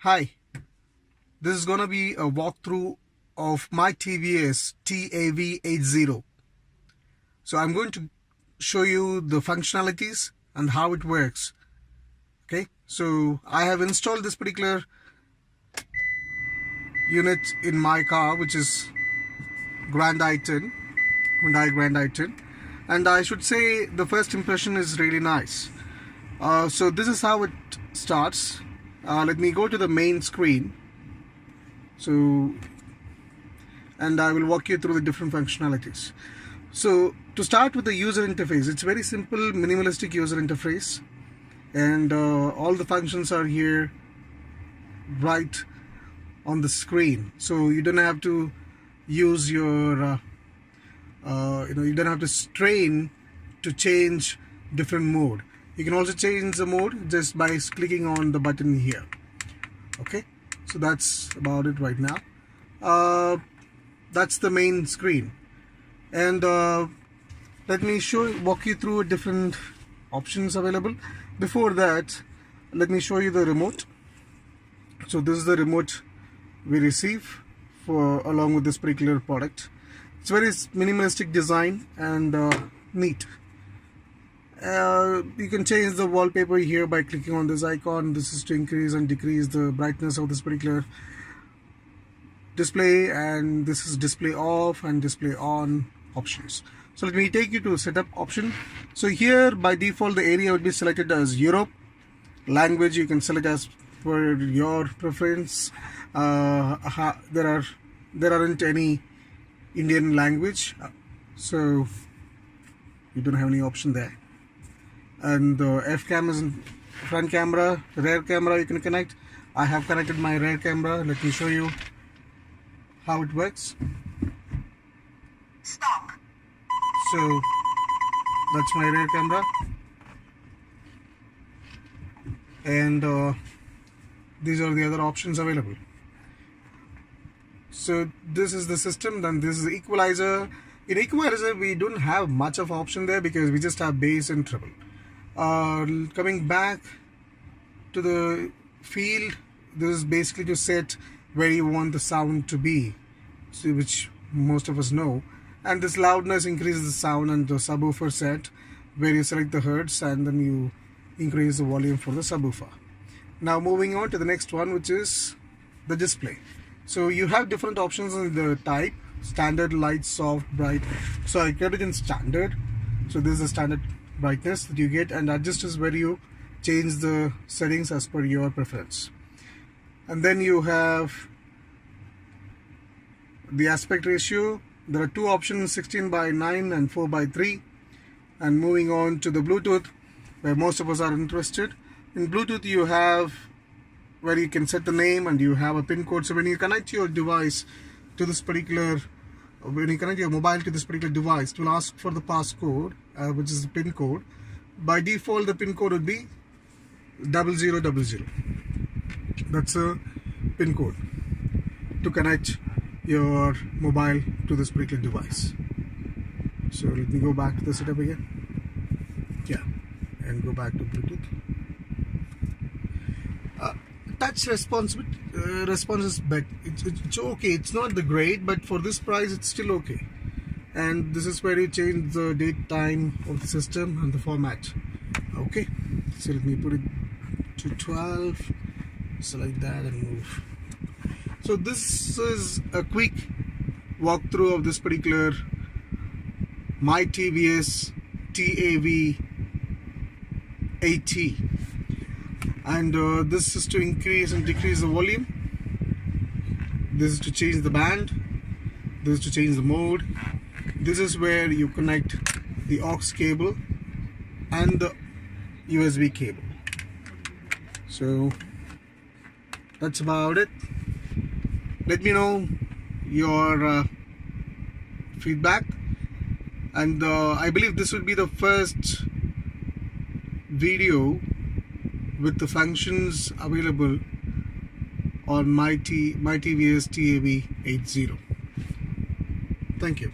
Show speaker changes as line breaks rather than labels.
Hi, this is gonna be a walkthrough of my TVS TAV-80. So I'm going to show you the functionalities and how it works. Okay, so I have installed this particular unit in my car, which is Hyundai Grand i10, and I should say the first impression is really nice. So this is how it starts. Let me go to the main screen. And I will walk you through the different functionalities. So to start with the user interface, it's very simple, minimalistic user interface, and all the functions are here right on the screen. So you don't have to use your you don't have to strain to change different mode. You can also change the mode just by clicking on the button here. Okay, so that's about it right now. That's the main screen, and let me walk you through different options available. Before that, let me show you the remote. So this is the remote we receive along with this particular product. It's very minimalistic design and neat. You can change the wallpaper here by clicking on this icon. This is to increase and decrease the brightness of this particular display, and this is display off and display on options. So let me take you to setup option. So here by default the area would be selected as Europe. Language you can select as per your preference. There aren't any Indian language, so you don't have any option there. And the F cam is in front camera. Rear camera you can connect. I have connected my rear camera. Let me show you how it works.
Stop.
So that's my rear camera, and these are the other options available. So this is the system. Then this is the equalizer. In equalizer we don't have much of option there because we just have bass and treble. Coming back to the field, this is basically to set where you want the sound to be, so which most of us know. And this loudness increases the sound, and the subwoofer set where you select the hertz and then you increase the volume for the subwoofer. Now moving on to the next one, which is the display. So you have different options in the type: standard, light, soft, bright. So I kept it in standard. So this is the standard brightness that you get, and adjust is where you change the settings as per your preference. And then you have the aspect ratio. There are two options, 16:9 and 4:3. And moving on to the Bluetooth, where most of us are interested. In Bluetooth you have where you can set the name, and you have a pin code. So when you connect your device to this particular, when you connect your mobile to this particular device, it will ask for the passcode, which is the pin code. By default the pin code would be 0000. That's a pin code to connect your mobile to this particular device. So let me go back to the setup again. Yeah, and go back to Bluetooth. Touch response is better. It's okay. It's not the great, but for this price it's still okay. And this is where you change the date, time of the system and the format. Okay, so let me put it to 12. Select that and move. So this is a quick walkthrough of this particular myTVS TAV-80, and this is to increase and decrease the volume. This is to change the band. This is to change the mode. This is where you connect the aux cable and the USB cable. So that's about it. Let me know your feedback, and I believe this would be the first video with the functions available on myTVS TAV-80. Thank you.